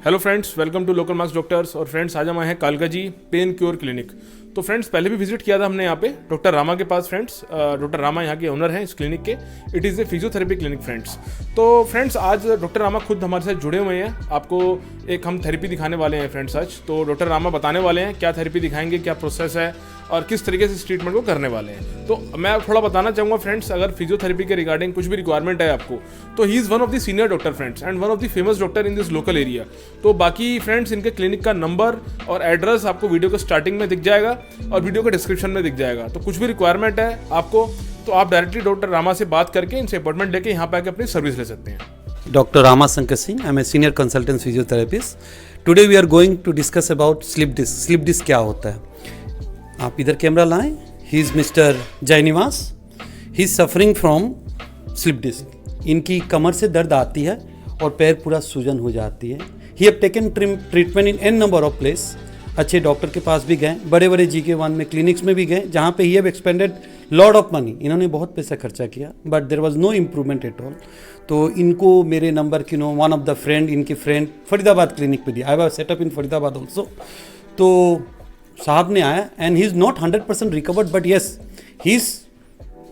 Hello friends, welcome to local marks doctors. और friends, आज हम आए हैं कालका जी पेन क्योर क्लिनिक। तो फ्रेंड्स, पहले भी विजिट किया था हमने यहाँ पे डॉक्टर रामा के पास। फ्रेंड्स, डॉक्टर रामा यहाँ के ओनर हैं इस क्लिनिक के। It is a physiotherapy clinic friends. तो फ्रेंड्स, आज डॉक्टर रामा खुद हमारे साथ जुड़े हुए हैं। आपको एक हम थेरेपी दिखाने वाले हैं फ्रेंड्स आज। तो डॉक्टर रामा बताने वाले हैं क्या थेरेपी दिखाएंगे, क्या प्रोसेस है और किस तरीके से इस ट्रीटमेंट को करने वाले हैं। तो मैं थोड़ा बताना चाहूँगा फ्रेंड्स, अगर फिजियोथेरेपी के रिगार्डिंग कुछ भी रिक्वायरमेंट है आपको, तो he is one of the senior doctor friends and one of the famous doctor in this local area. तो बाकी फ्रेंड्स, इनके क्लिनिक का नंबर और एड्रेस आपको वीडियो के स्टार्टिंग में दिख जाएगा और वीडियो के डिस्क्रिप्शन में दिख जाएगा। तो कुछ भी रिक्वायरमेंट है आपको, तो आप डायरेक्टली डॉक्टर रामा से बात करके इनसे अपॉइंटमेंट लेके यहाँ पे आके अपनी सर्विस ले सकते हैं। Dr. Rama Shankar Singh, I am a senior consultant physiotherapist. Today we are going to discuss about slip disc. Slip disc क्या होता है? आप इधर कैमरा लाएं. He is Mr. Jainivas. He is suffering from slip disc. इनकी कमर से दर्द आती है और पैर पूरा सूजन हो जाती है. He have taken treatment in n number of place. अच्छे डॉक्टर के पास भी गए, बड़े बड़े GK1 में क्लिनिक्स में भी गए, जहाँ पे he have expended lot of money. इन्होंने बहुत पैसा खर्चा किया, but there was no improvement at all. तो इनको मेरे number one of the friend, इनके फ्रेंड फरीदाबाद क्लिनिक पे दिया. I was set up in Faridabad also. तो साहब ने आया and he is not 100% recovered, but yes he is,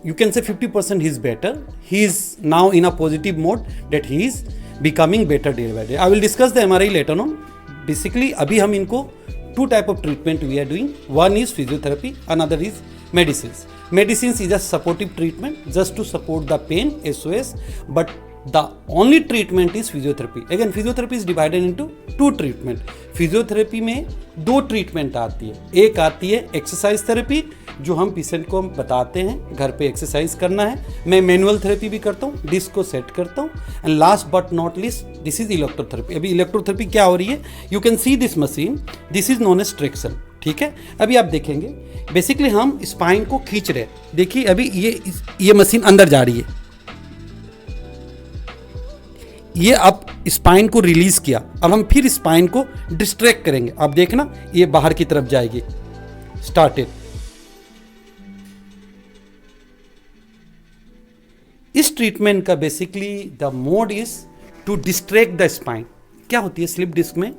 you can say 50% he is better. He is now in a positive mode that he is becoming better day by day. I will discuss the MRI later on. Basically अभी हम इनको two type of treatment we are doing. One is physiotherapy, another is medicines. Medicines is a supportive treatment just to support the pain, SOS, but the only treatment is physiotherapy. Again, physiotherapy is divided into two treatment. Physiotherapy में दो treatment आती है. एक आती है exercise therapy, जो हम patient को हम बताते हैं घर पे एक्सरसाइज करना है. मैं मैनुअल थेरेपी भी करता हूँ, डिस्क को सेट करता हूँ. And last but not least, this is electrotherapy. अभी इलेक्ट्रोथेरेपी क्या हो रही है, you can see this machine, this is known as traction. ठीक है, अभी आप देखेंगे बेसिकली हम स्पाइन को खींच रहे हैं. देखिए अभी ये मशीन अंदर जा रही है, ये अब स्पाइन को रिलीज किया. अब हम फिर स्पाइन को डिस्ट्रैक्ट करेंगे. आप देखना ये बाहर की तरफ जाएगी. स्टार्टेड. इस ट्रीटमेंट का basically the mode is to distract the spine. क्या होती है स्लिप डिस्क में,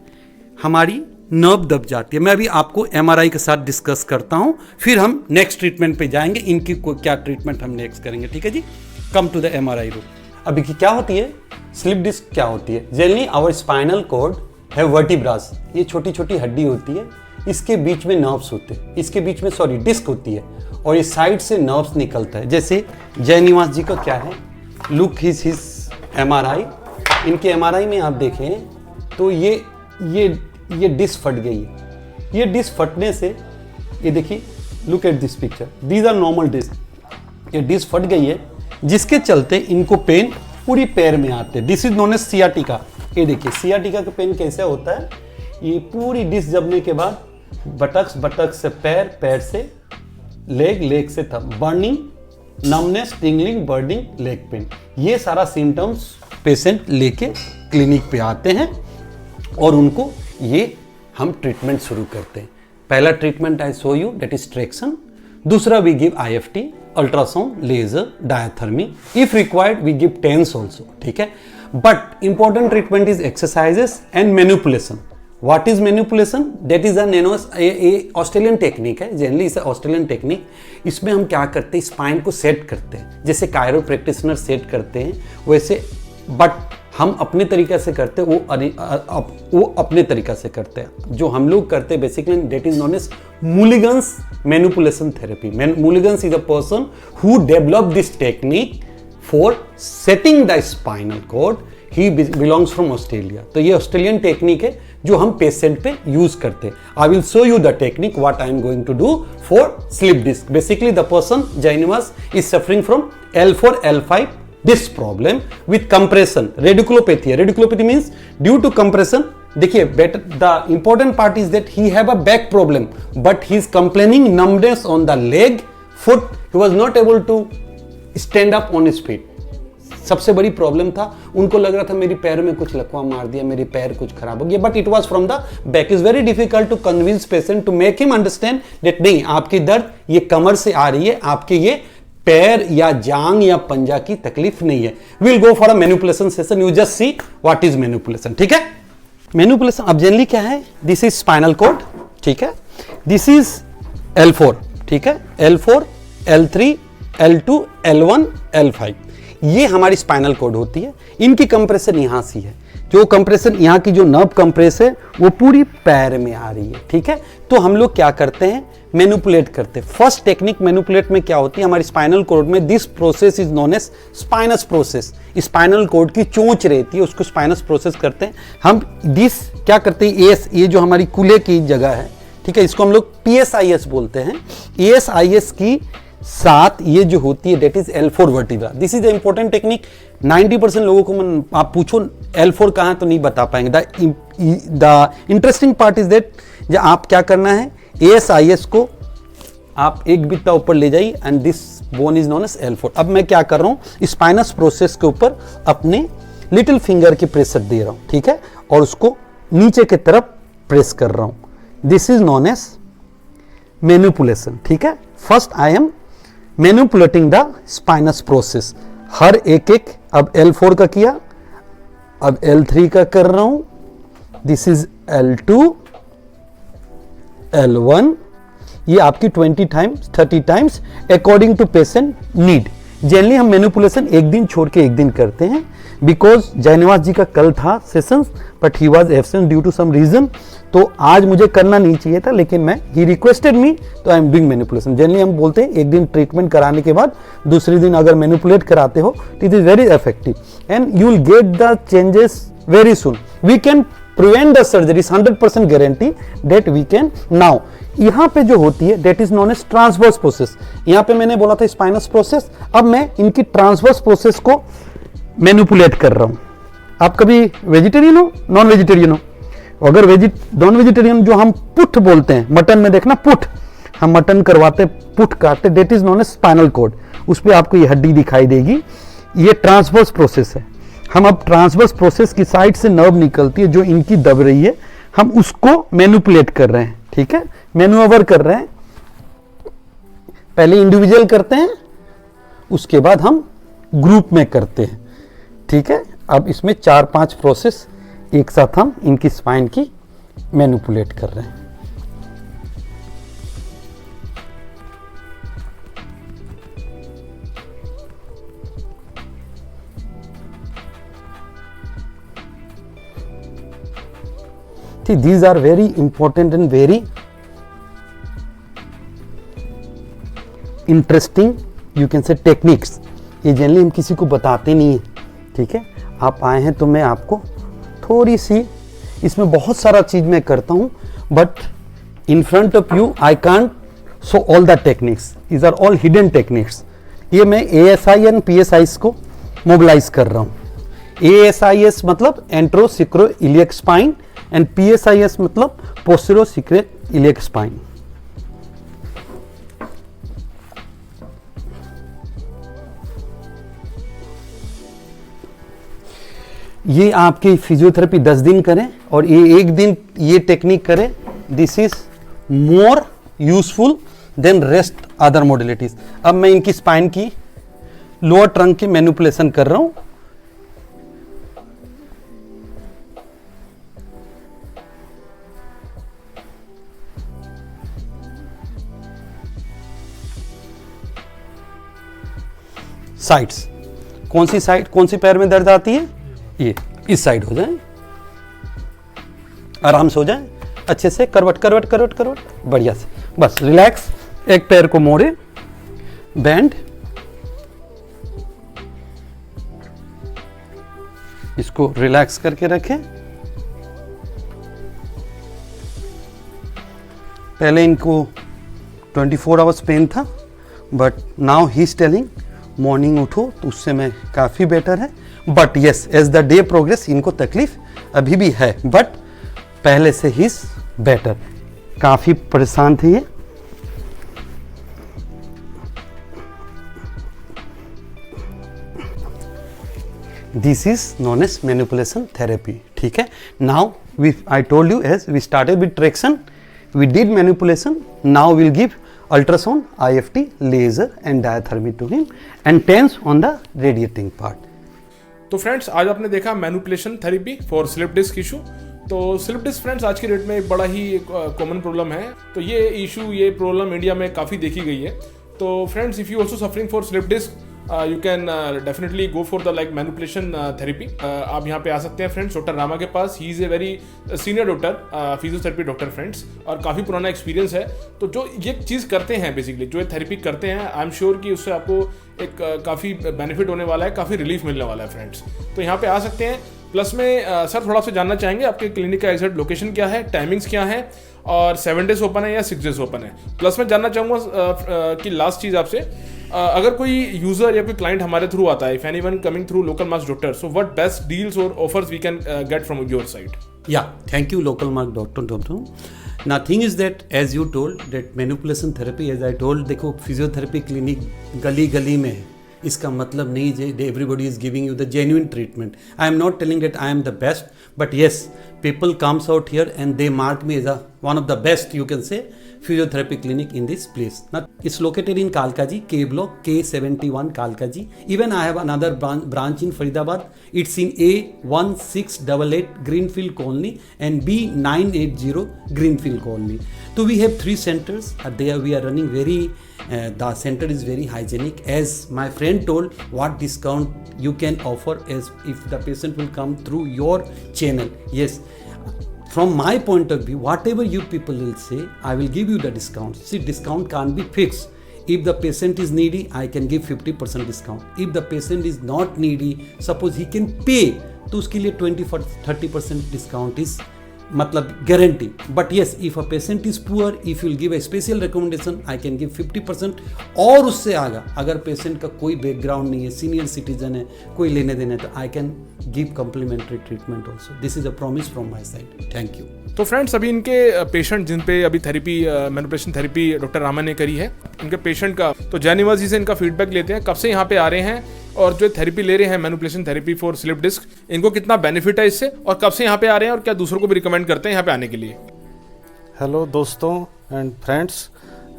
हमारी नर्व दब जाती है. मैं अभी आपको एमआरआई के साथ डिस्कस करता हूं, फिर हम नेक्स्ट ट्रीटमेंट पे जाएंगे. इनकी क्या ट्रीटमेंट हम नेक्स्ट करेंगे. ठीक है जी, come to the MRI room. अभी की क्या होती है स्लिप डिस्क, क्या होती है. जनरली आवर स्पाइनल कॉर्ड है वर्टिब्रास. ये छोटी छोटी हड्डी होती है, इसके बीच में नर्व्स होते हैं, इसके बीच में डिस्क होती है और इस साइड से नर्व्स निकलता है. जैसे जयनिवास जी का क्या है, लुक हिज एमआरआई. इनके एमआरआई में आप देखें तो ये डिस्क फट गई है. ये डिस्क फटने से, ये देखिए, look at this picture, these are normal disc. ये डिस्क फट गई है जिसके चलते इनको पेन पूरी पैर में आते हैं. This is known as sciatica. ये देखिए सियाटिका का पेन कैसे होता है. ये पूरी डिस्क जमने के बाद बटक से पैर, पैर से लेग से thumb, burning, numbness, tingling, burning, leg pain. ये सारा सिम्टम्स पेशेंट लेके क्लिनिक पे आते हैं और उनको ये हम ट्रीटमेंट शुरू करते हैं. पहला treatment I show you, that is traction. दूसरा we give IFT, ultrasound, laser, diathermy. If required we give TENS also. ठीक है, but important treatment is exercises and manipulation. What is manipulation? That is a Australian technique है. Generally इसे Australian technique. इसमें हम क्या करते हैं, स्पाइन को सेट करते हैं, जैसे कायरो प्रैक्टिशनर सेट करते हैं वैसे, बट हम अपने तरीके से करते हैं, वो अपने तरीका से करते हैं. जो हम लोग करते हैं basically, that is known as Mulligan's manipulation therapy. Mulligan's is a person who develop this technique for setting the spinal cord. He belongs from Australia. तो ये ऑस्ट्रेलियन टेक्निक है जो हम पेशेंट पे यूज करते हैं. I will show you the technique what I am going to do for slip disc. Basically the person Jayniwas is suffering from L4 L5 disc problem with compression. Radiculopathy है. Radiculopathy means due to compression. देखिए better, the important part is that he have a back problem, but he is complaining numbness on the leg, foot. He was not able to stand up on his feet. सबसे बड़ी problem था, उनको लग रहा था मेरी पैर में कुछ लकवा मार दिया, मेरी पैर कुछ खराब हो गया, but it was from the back. Is very difficult to convince patient, to make him understand that नहीं, आपकी दर्द ये कमर से आ रही है, आपके ये पैर या जांग या पंजा की तकलीफ नहीं है. Will go for a manipulation session. You just see what is manipulation. ठीक है, मैनिपुलेशन अब जनरली क्या है, दिस इज स्पाइनल कॉर्ड, ठीक है, दिस इज L4, ठीक है, L4, L3, L2, L1, L5, ये हमारी स्पाइनल कॉर्ड होती है। इनकी कंप्रेशन यहां से है, जो कंप्रेशन यहाँ की जो नर्व कंप्रेस है वो पूरी पैर में आ रही है, ठीक है। तो हम लोग क्या करते हैं, मैनिपुलेट करते हैं। फर्स्ट टेक्निक मैनिपुलेट में क्या होती है, हमारी स्पाइनल कॉर्ड में this process is known as spinous process. Spinal cord की चोंच रहती है, उसको स्पाइनस प्रोसेस करते हैं हम। दिस क्या करते हैं, एस, ये जो हमारी कूल्हे की जगह है, ठीक है, इसको हम लोग PSIS बोलते हैं। ASIS की साथ ये जो होती है that is L4 vertebra. This is the important technique. 90% लोगों को आप पूछो L4 कहाँ, तो नहीं बता पाएंगे। The interesting part is that, जब आप क्या करना है, ASIS को आप एक बित्ता ऊपर ले जाइए and this bone is known as L4। अब मैं क्या कर रहा हूँ, स्पाइनस प्रोसेस के ऊपर अपने लिटिल फिंगर की प्रेशर दे रहा हूँ, ठीक है, और उसको नीचे की तरफ प्रेस कर रहा हूँ। This is known as manipulation, ठीक है। First I am manipulating the spinous process. हर एक अब L4 का किया, अब L3 का कर रहा हूं, दिस इज L2, L1, ये आपकी 20 times 30 times according to patient need. Generally हम मैनिपुलेशन एक दिन छोड़ के एक दिन करते हैं, बिकॉज जयनिवास जी का कल था session but he was absent due to some reason, तो आज मुझे करना नहीं चाहिए था, लेकिन मैं ही रिक्वेस्टेड मी, तो I am doing manipulation. Generally हम बोलते हैं एक दिन ट्रीटमेंट कराने के बाद दूसरे दिन अगर मैनिपुलेट कराते हो तो it is very effective and you will get the changes very soon. We can prevent the surgery, 100% guarantee that we can. Now यहां पे जो होती है that is known as transverse process. यहां पे मैंने बोला था स्पाइनस प्रोसेस, अब मैं इनकी ट्रांसवर्स प्रोसेस को मैनिपुलेट कर रहा हूं। आप कभी वेजिटेरियन हो, नॉन वेजिटेरियन हो? अगर नॉन वेजिटेरियन जो हम पुट बोलते हैं, मटन में देखना पुट, हम मटन करवाते पुट काटते, that is known as spinal cord. उस पर आपको ये हड्डी दिखाई देगी, ये ट्रांसवर्स प्रोसेस है। हम अब ट्रांसवर्स प्रोसेस की साइड से नर्व निकलती है जो इनकी दब रही है, हम उसको मैनिपुलेट कर रहे हैं, ठीक है, मैन्यूवर कर रहे हैं। पहले इंडिविजुअल करते हैं, उसके बाद हम ग्रुप में करते हैं, ठीक है। अब इसमें 4-5 प्रोसेस एक साथ हम इनकी स्पाइन की मैनिपुलेट कर रहे हैं। These are very important and very interesting, you can say techniques. ये जनरली हम किसी को बताते नहीं है, ठीक है। आप आए हैं तो मैं आपको थोड़ी सी, इसमें बहुत सारा चीज मैं करता हूं, but in front of you I can't show all the techniques, these are all hidden techniques. ये मैं ASI एंड PSIs को मोबिलाइज कर रहा हूं। ASIS मतलब एंट्रोसिक्रो इलियक स्पाइन एंड PSIS मतलब पोस्टेरो सिक्रेट इलियक स्पाइन। ये आपकी फिजियोथेरेपी 10 दिन करें और ये एक दिन ये टेक्निक करें, this is more useful than rest other modalities. अब मैं इनकी स्पाइन की लोअर ट्रंक की मैनिपुलेशन कर रहा हूं। साइड्स, कौन सी साइड, कौन सी पैर में दर्द आती है, ये इस साइड हो जाए, आराम से हो जाए, अच्छे से करवट करवट करवट करवट, बढ़िया से, बस रिलैक्स। एक पैर को मोड़े, बैंड, इसको रिलैक्स करके रखें। पहले इनको 24 आवर्स पेन था, but now he is telling morning उठो, तो उससे मैं काफ़ी बेटर है। But yes, as the day progress इनको तकलीफ अभी भी है, बट पहले से ही बेटर। काफ़ी परेशान थे ये। This is known as manipulation therapy, ठीक है। Now I told you as we started with traction, we did manipulation, now will give ultrasound, IFT, laser and diathermy to him and tense on the radiating part. तो friends, आज आपने देखा manipulation therapy for slip disc issue. तो slip disc friends आज की date में एक बड़ा ही कॉमन प्रॉब्लम है। तो ये प्रॉब्लम इंडिया में काफ़ी देखी गई है। तो friends, if you also suffering for slip disc, you can definitely go for the like manipulation therapy. आप यहाँ पे आ सकते हैं फ्रेंड्स डॉक्टर रामा के पास। He is a very senior doctor, physiotherapy doctor friends, और काफ़ी पुराना एक्सपीरियंस है। तो जो ये चीज़ करते हैं बेसिकली, जो ये थेरेपी करते हैं, आई एम श्योर कि उससे आपको एक काफ़ी बेनिफिट होने वाला है, काफ़ी रिलीफ मिलने वाला है फ्रेंड्स। तो यहाँ पे आ सकते हैं। प्लस में सर थोड़ा सा जानना चाहेंगे आपके क्लिनिक का एग्जैक्ट लोकेशन क्या है, टाइमिंग्स क्या है, और 7 डेज ओपन है या 6 डेज ओपन है। प्लस मैं जानना चाहूँगा कि लास्ट चीज़ आपसे, अगर कोई यूजर या कोई क्लाइंट हमारे थ्रू आता है, if anyone coming through local marks doctor, so what best deals और offers we can get from your side? Yeah, thank you, local mark doctor. Now, thing is that as you told that manipulation therapy, as I told, देखो physiotherapy clinic गली गली में है, इसका मतलब नहीं है everybody is giving you the genuine treatment. I am not telling that I am the best, but yes, people comes out here and they mark me as one of the best, you can say, physiotherapy clinic in this place. Now, it's located in Kalkaji, K block, K71 Kalkaji. Even I have another branch in Faridabad. It's in A1688 Greenfield Colony and B980 Greenfield Colony. So we have 3 centers. There we are running very, the center is very hygienic. As my friend told, what discount you can offer as if the patient will come through your channel. Yes. From my point of view, whatever you people will say, I will give you the discount. See, discount can't be fixed. If the patient is needy, I can give 50% discount. If the patient is not needy, suppose he can pay, तो उसके लिए 20-30% discount is मतलब guarantee. But yes, if a patient is poor, if you will give a special recommendation, I can give 50%. और उससे आगे अगर patient का कोई बैकग्राउंड नहीं है, सीनियर सिटीजन है, कोई लेने देने, तो I can give complementary treatment also. This is a promise from my side. Thank you. तो फ्रेंड्स, अभी इनके पेशेंट जिन पे अभी therapy, manipulation therapy doctor Rama ने करी है, इनके पेशेंट का तो जानिवाजी से इनका फीडबैक लेते हैं, कब से यहाँ पे आ रहे हैं और जो थेरेपी ले रहे हैं manipulation therapy for slip disc, इनको कितना बेनिफिट है इससे, और कब से यहाँ पे आ रहे हैं और क्या दूसरों को भी रिकमेंड करते हैं यहाँ पे आने के लिए. हेलो दोस्तों एंड फ्रेंड्स,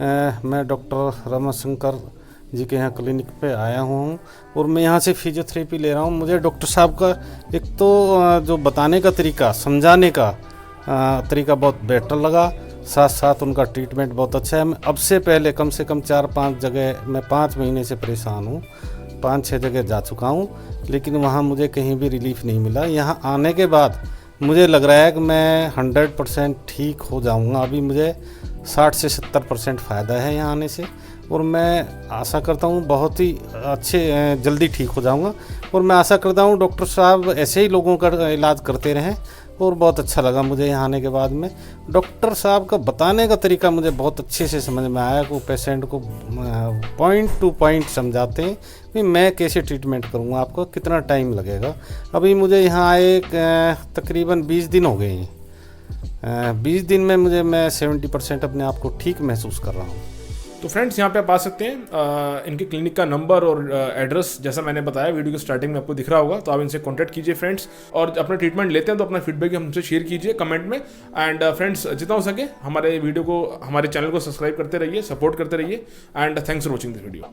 मैं डॉक्टर रमाशंकर जी के यहाँ क्लिनिक पे आया हूँ और मैं यहाँ से फिजियोथेरेपी ले रहा हूँ. मुझे डॉक्टर साहब का एक तो जो बताने का तरीका, समझाने का तरीका बहुत बेटर लगा, साथ साथ उनका ट्रीटमेंट बहुत अच्छा है. अब से पहले कम से कम 4-5 जगह, मैं 5 महीने से परेशान हूँ, 5-6 जगह जा चुका हूँ, लेकिन वहाँ मुझे कहीं भी रिलीफ नहीं मिला. यहाँ आने के बाद मुझे लग रहा है कि मैं 100% ठीक हो जाऊँगा. अभी मुझे 60 से 70% फ़ायदा है यहाँ आने से, और मैं आशा करता हूँ बहुत ही अच्छे जल्दी ठीक हो जाऊँगा. और मैं आशा करता हूँ डॉक्टर साहब ऐसे ही लोगों का इलाज करते रहें, और बहुत अच्छा लगा मुझे यहाँ आने के बाद में. डॉक्टर साहब का बताने का तरीका मुझे बहुत अच्छे से समझ में आया कि वो पेशेंट को पॉइंट टू पॉइंट समझाते हैं कि मैं कैसे ट्रीटमेंट करूँगा, आपको कितना टाइम लगेगा. अभी मुझे यहाँ आए तकरीबन 20 दिन हो गए हैं. 20 दिन में मैं 70% अपने आप को ठीक महसूस कर रहा हूँ. तो फ्रेंड्स, यहाँ पे आप आ सकते हैं. इनके क्लिनिक का नंबर और एड्रेस जैसा मैंने बताया वीडियो की स्टार्टिंग में आपको दिख रहा होगा, तो आप इनसे कांटेक्ट कीजिए फ्रेंड्स. और अपना ट्रीटमेंट लेते हैं तो अपना फीडबैक हमसे शेयर कीजिए कमेंट में. एंड फ्रेंड्स, जितना हो सके हमारे वीडियो को, हमारे चैनल को सब्सक्राइब करते रहिए, सपोर्ट करते रहिए. And thanks for watching this video.